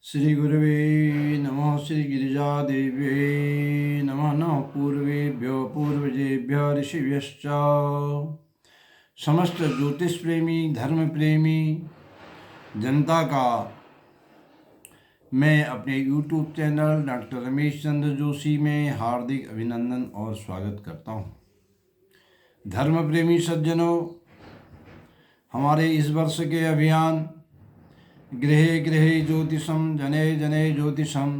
श्री गुरुवे नमः। श्री गिरिजादेव्यै नमः। नमः पूर्वेभ्यो पूर्वजेभ्यो ऋषिभ्यश्च। समस्त ज्योतिष प्रेमी धर्म प्रेमी जनता का मैं अपने YouTube channel doctor Ramesh Chandra Joshi में हार्दिक अभिनंदन और स्वागत करता हूँ। धर्म प्रेमी सज्जनों, हमारे इस वर्ष के अभियान गृहे गृहे ज्योतिषम जने जने ज्योतिषम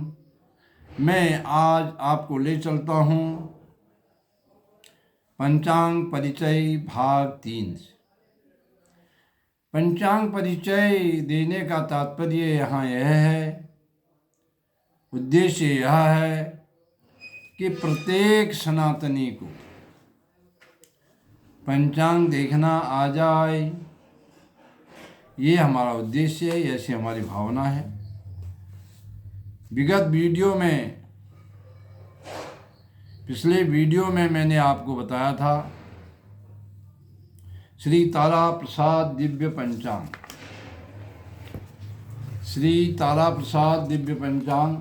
मैं आज आपको ले चलता हूँ पंचांग परिचय भाग 3। पंचांग परिचय देने का तात्पर्य यहाँ यह है, उद्देश्य यह है कि प्रत्येक सनातनी को पंचांग देखना आ जाए। ये हमारा उद्देश्य है, ऐसी हमारी भावना है। विगत वीडियो में, पिछले वीडियो में मैंने आपको बताया था श्री तारा प्रसाद दिव्य पंचांग। श्री तारा प्रसाद दिव्य पंचांग,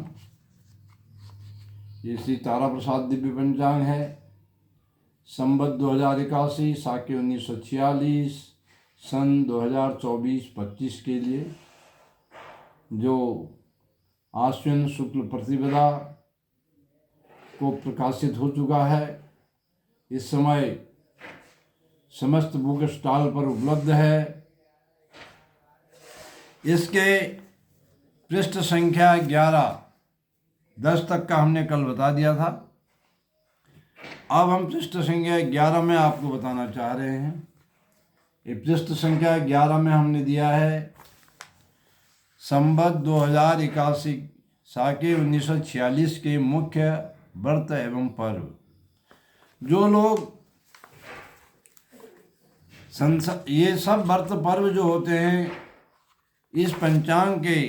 ये श्री तारा प्रसाद दिव्य पंचांग है। संवत 2081, साके 1946, सन 2024-25 के लिए, जो आश्विन शुक्ल प्रतिपदा को प्रकाशित हो चुका है। इस समय समस्त बुक स्टॉल पर उपलब्ध है। इसके पृष्ठ संख्या 10 तक का हमने कल बता दिया था। अब हम पृष्ठ संख्या 11 में आपको बताना चाह रहे हैं। ये पृष्ठ संख्या 11 में हमने दिया है संवत 2081, साके 1946 के मुख्य व्रत एवं पर्व। जो लोग ये सब व्रत पर्व जो होते हैं, इस पंचांग के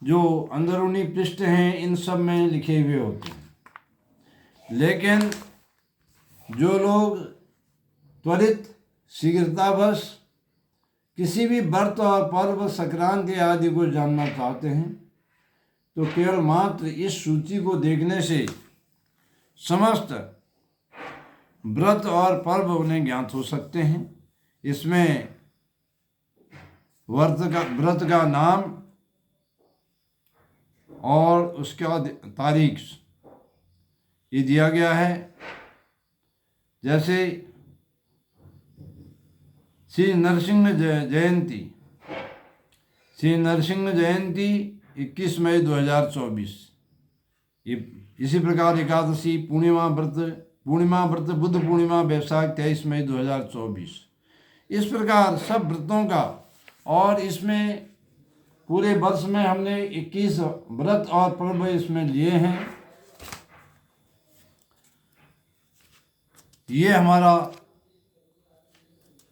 जो अंदरूनी पृष्ठ हैं, इन सब में लिखे हुए होते हैं। लेकिन जो लोग त्वरित शीघ्रतावश किसी भी व्रत और पर्व संक्रांति आदि को जानना चाहते हैं, तो केवल मात्र इस सूची को देखने से समस्त व्रत और पर्व उन्हें ज्ञात हो सकते हैं। इसमें व्रत का नाम और उसका तारीख ये दिया गया है। जैसे श्री नरसिंह जयंती, श्री नरसिंह जयंती 21 मई 2024। इसी प्रकार एकादशी, पूर्णिमा व्रत बुद्ध पूर्णिमा वैशाख 23 मई 2024। इस प्रकार सब व्रतों का, और इसमें पूरे वर्ष में हमने 21 व्रत और पर्व इसमें लिए हैं। ये हमारा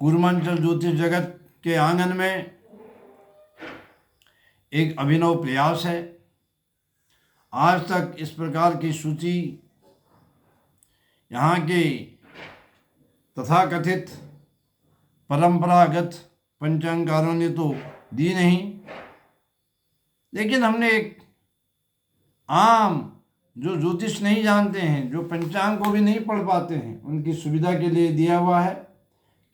कूर्मांचल ज्योतिष जगत के आंगन में एक अभिनव प्रयास है। आज तक इस प्रकार की सूची यहाँ के तथाकथित परंपरागत पंचांगकारों ने तो दी नहीं, लेकिन हमने एक आम जो ज्योतिष नहीं जानते हैं, जो पंचांग को भी नहीं पढ़ पाते हैं, उनकी सुविधा के लिए दिया हुआ है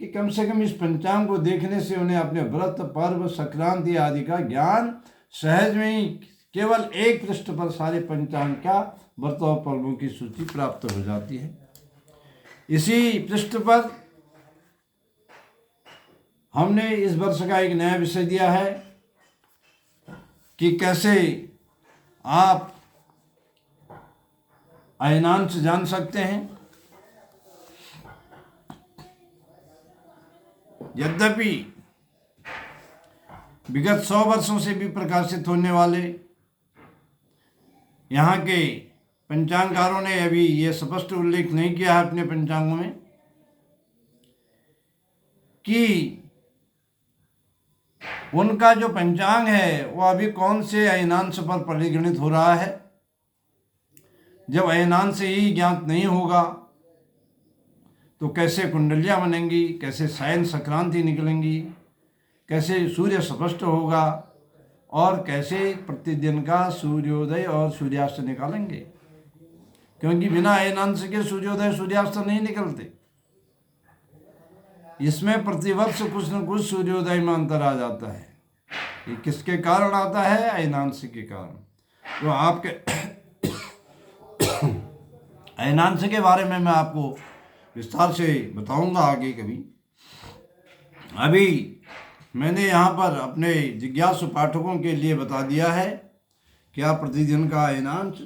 कि कम से कम इस पंचांग को देखने से उन्हें अपने व्रत पर्व संक्रांति आदि का ज्ञान सहज में ही केवल एक पृष्ठ पर सारे पंचांग का व्रत और पर्वों की सूची प्राप्त हो जाती है। इसी पृष्ठ पर हमने इस वर्ष का एक नया विषय दिया है कि कैसे आप अयनांश जान सकते हैं। यद्यपि विगत 100 वर्षों से भी प्रकाशित होने वाले यहाँ के पंचांगकारों ने अभी ये स्पष्ट उल्लेख नहीं किया है अपने पंचांगों में कि उनका जो पंचांग है वो अभी कौन से अयनांश पर परिगणित हो रहा है। जब अयनांश ही ज्ञात नहीं होगा तो कैसे कुंडलियाँ बनेंगी, कैसे सायन संक्रांति निकलेंगी, कैसे सूर्य स्पष्ट होगा, और कैसे प्रतिदिन का सूर्योदय और सूर्यास्त निकालेंगे, क्योंकि बिना अयनांश के सूर्योदय सूर्यास्त नहीं निकलते। इसमें प्रतिवर्ष कुछ न कुछ सूर्योदय में अंतर आ जाता है। ये किसके कारण आता है? अयनांश के कारण। तो आपके अयनांश के बारे में मैं आपको विस्तार से बताऊंगा आगे कभी। अभी मैंने यहाँ पर अपने जिज्ञासु पाठकों के लिए बता दिया है कि आप प्रतिदिन का अयनांश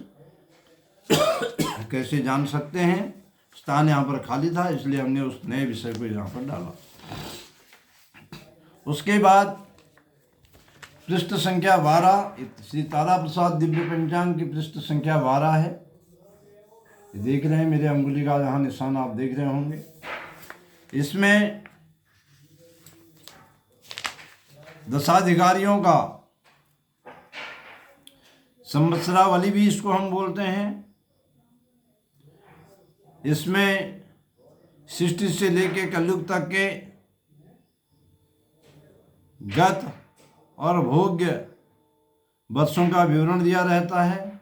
कैसे जान सकते हैं। स्थान यहाँ पर खाली था, इसलिए हमने उस नए विषय को यहाँ पर डाला। उसके बाद पृष्ठ संख्या 12, श्री तारा प्रसाद दिव्य पंचांग की पृष्ठ संख्या 12 है। देख रहे हैं मेरे अंगुली का यहाँ निशान आप देख रहे होंगे। इसमें दशाधिकारियों का संवत्सरावली भी इसको हम बोलते हैं। इसमें सृष्टि से लेके कलयुग तक के गत और भोग्य वर्षों का विवरण दिया रहता है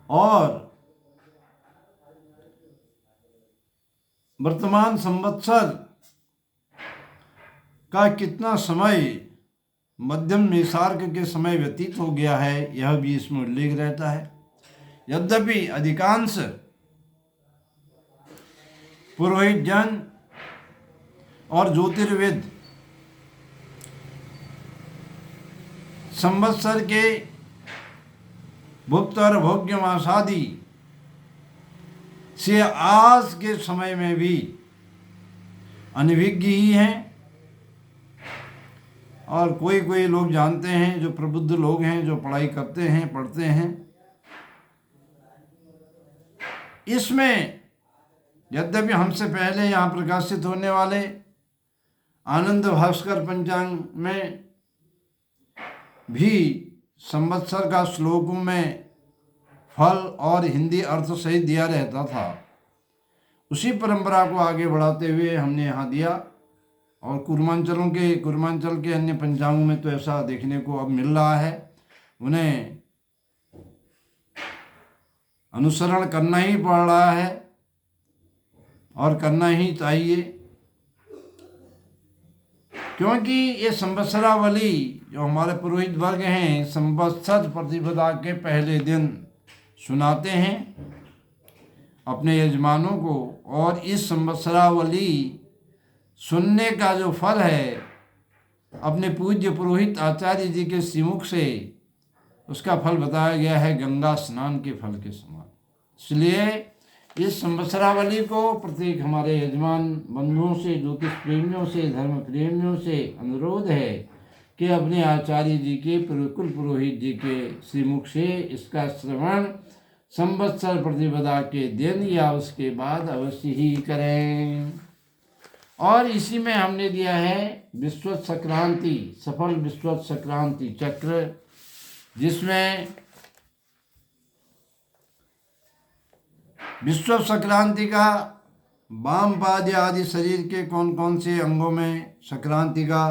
और वर्तमान संवत्सर का कितना समय मध्यम मेषार्क के समय व्यतीत हो गया है, यह भी इसमें उल्लेख रहता है। यद्यपि अधिकांश पुरोहित जन और ज्योतिर्विद संवत्सर के भुक्त और भोग्य मासादि से आज के समय में भी अनभिज्ञ ही हैं, और कोई कोई लोग जानते हैं, जो प्रबुद्ध लोग हैं, जो पढ़ाई करते हैं, पढ़ते हैं। इसमें यद्यपि हमसे पहले यहाँ प्रकाशित होने वाले आनंद भास्कर पंचांग में भी संवत्सर का श्लोकों में फल और हिंदी अर्थ सहित दिया रहता था। उसी परंपरा को आगे बढ़ाते हुए हमने यहाँ दिया, और कुर्मांचल के अन्य पंचांगों में तो ऐसा देखने को अब मिल रहा है। उन्हें अनुसरण करना ही पड़ रहा है और करना ही चाहिए, क्योंकि ये संवत्सरावली जो हमारे पुरोहित वर्ग हैं संवत्सर प्रतिपदा के पहले दिन सुनाते हैं अपने यजमानों को, और इस संवत्सरावली सुनने का जो फल है अपने पूज्य पुरोहित आचार्य जी के श्रीमुख से, उसका फल बताया गया है गंगा स्नान के फल के समान। इसलिए इस संवत्सरावली को प्रत्येक हमारे यजमान बंधुओं से, ज्योतिष प्रेमियों से, धर्म प्रेमियों से अनुरोध है कि अपने आचार्य जी के कुल पुरोहित जी के श्रीमुख से इसका श्रवण संवत्सर प्रतिपदा के दिन या उसके बाद अवश्य ही करें। और इसी में हमने दिया है विश्वत संक्रांति, सफल विश्वत संक्रांति चक्र, जिसमें विश्व संक्रांति का वाम पाद आदि शरीर के कौन कौन से अंगों में संक्रांति का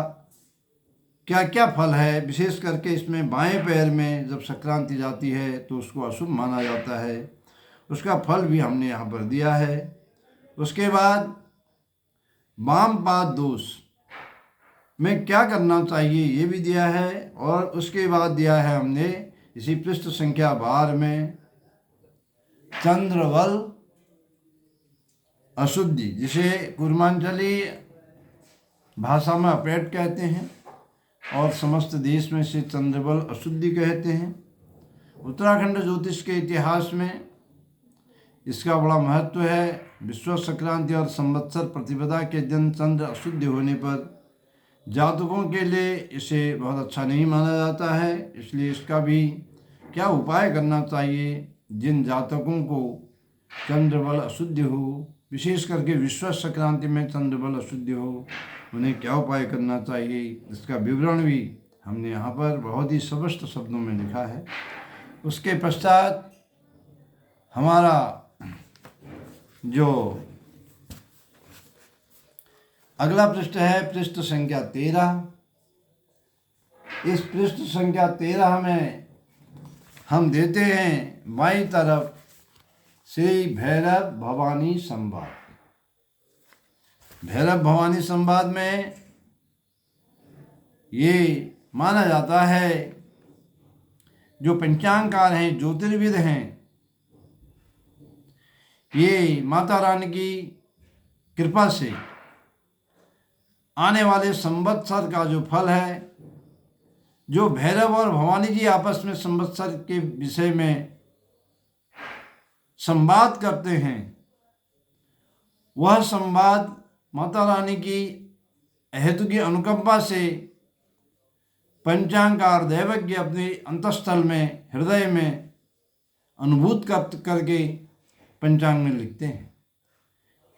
क्या क्या फल है। विशेष करके इसमें बाएं पैर में जब संक्रांति जाती है तो उसको अशुभ माना जाता है, उसका फल भी हमने यहाँ पर दिया है। उसके बाद वाम पाद दोष में क्या करना चाहिए ये भी दिया है, और उसके बाद दिया है हमने इसी पृष्ठ संख्या 12 में चंद्रबल अशुद्धि, जिसे कुर्मांचली भाषा में अपेट कहते हैं और समस्त देश में से चंद्रबल अशुद्धि कहते हैं। उत्तराखंड ज्योतिष के इतिहास में इसका बड़ा महत्व है। विश्व संक्रांति और संवत्सर प्रतिपदा के दिन चंद्र अशुद्ध होने पर जातकों के लिए इसे बहुत अच्छा नहीं माना जाता है, इसलिए इसका भी क्या उपाय करना चाहिए। जिन जातकों को चंद्रबल अशुद्ध हो, विशेष करके विश्व संक्रांति में चंद्रबल अशुद्ध हो, उन्हें क्या उपाय करना चाहिए, इसका विवरण भी हमने यहाँ पर बहुत ही स्पष्ट शब्दों में लिखा है। उसके पश्चात हमारा जो अगला पृष्ठ है पृष्ठ संख्या 13। इस पृष्ठ संख्या 13 में हम देते हैं बाईं तरफ श्री भैरव भवानी संवाद। भैरव भवानी संवाद में ये माना जाता है जो पंचांगकार हैं, ज्योतिर्विद हैं, ये माता रानी की कृपा से आने वाले संवत्सर का जो फल है, जो भैरव और भवानी जी आपस में संवत्सर के विषय में संवाद करते हैं, वह संवाद माता रानी की अहेतु की अनुकंपा से पंचांगकार दैवज्ञ अपने अंतःस्थल में, हृदय में अनुभूत करके पंचांग में लिखते हैं।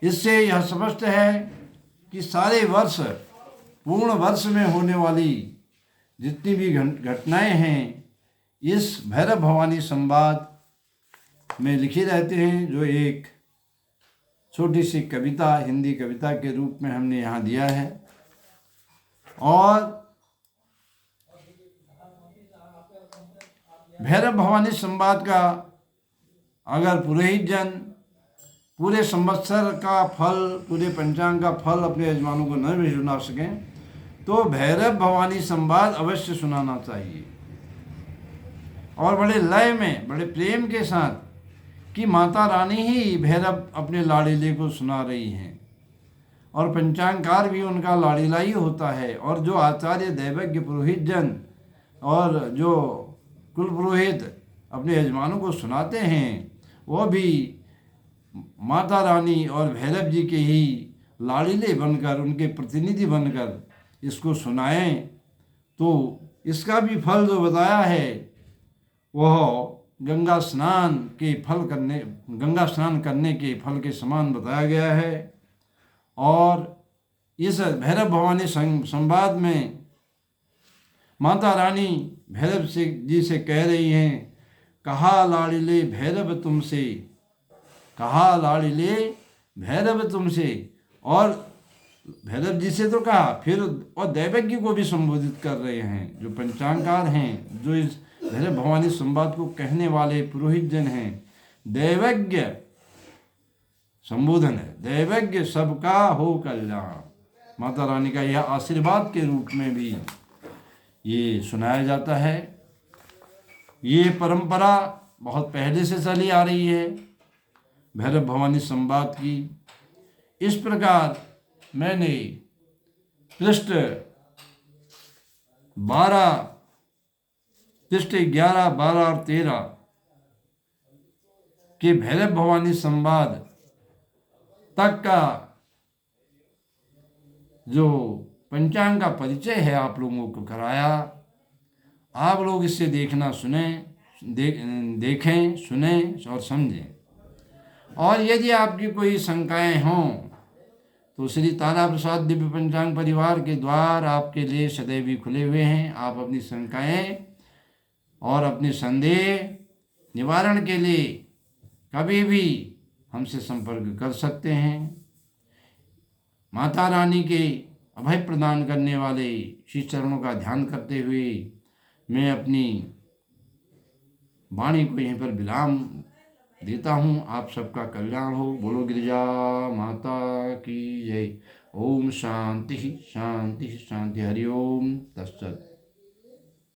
इससे यह स्पष्ट है कि सारे वर्ष, पूर्ण वर्ष में होने वाली जितनी भी घटनाएं हैं इस भैरव भवानी संवाद में लिखी रहते हैं, जो एक छोटी सी कविता, हिंदी कविता के रूप में हमने यहाँ दिया है। और भैरव भवानी संवाद का अगर पुरोहित जन पूरे संवत्सर का फल, पूरे पंचांग का फल अपने यजमानों को न भी सुना सकें तो भैरव भवानी संवाद अवश्य सुनाना चाहिए, और बड़े लय में, बड़े प्रेम के साथ कि माता रानी ही भैरव अपने लाड़ीले को सुना रही हैं, और पंचांगकार भी उनका लाड़ीला ही होता है। और जो आचार्य, दैवज्ञ, पुरोहित जन और जो कुल पुरोहित अपने यजमानों को सुनाते हैं, वो भी माता रानी और भैरव जी के ही लाड़ीले बनकर, उनके प्रतिनिधि बनकर इसको सुनाएं, तो इसका भी फल जो बताया है वह गंगा स्नान करने के फल के समान बताया गया है। और इस भैरव भवानी संवाद में माता रानी भैरव जी से कह रही हैं, कहा लाड़िले भैरव तुमसे, कहा लाड़िले भैरव तुमसे। और भैरव जी से तो कहा, फिर और दैवज्ञ को भी संबोधित कर रहे हैं, जो पंचांगकार हैं, जो इस भैरव भवानी संवाद को कहने वाले पुरोहित जन हैं। दैवज्ञ संबोधन है, दैवज्ञ सबका हो कल्याण। माता रानी का यह आशीर्वाद के रूप में भी ये सुनाया जाता है। ये परंपरा बहुत पहले से चली आ रही है भैरव भवानी संवाद की। इस प्रकार मैंने पृष्ठ 11, 12 और 13 के भैरव भवानी संवाद तक का जो पंचांग का परिचय है आप लोगों को कराया। आप लोग इसे देखना, देखें, सुने और समझें। और यदि आपकी कोई शंकाएं हों तो श्री तारा प्रसाद दिव्य पंचांग परिवार के द्वार आपके लिए सदैव ही खुले हुए हैं। आप अपनी शंकाएं और अपने संदेह निवारण के लिए कभी भी हमसे संपर्क कर सकते हैं। माता रानी के अभय प्रदान करने वाले श्री चरणों का ध्यान करते हुए मैं अपनी वाणी को यहीं पर विराम देता हूँ। आप सबका कल्याण हो। बोलो गिरिजा माता की जय। ओम शांति शांति शांति। हरि ओम तत्सत।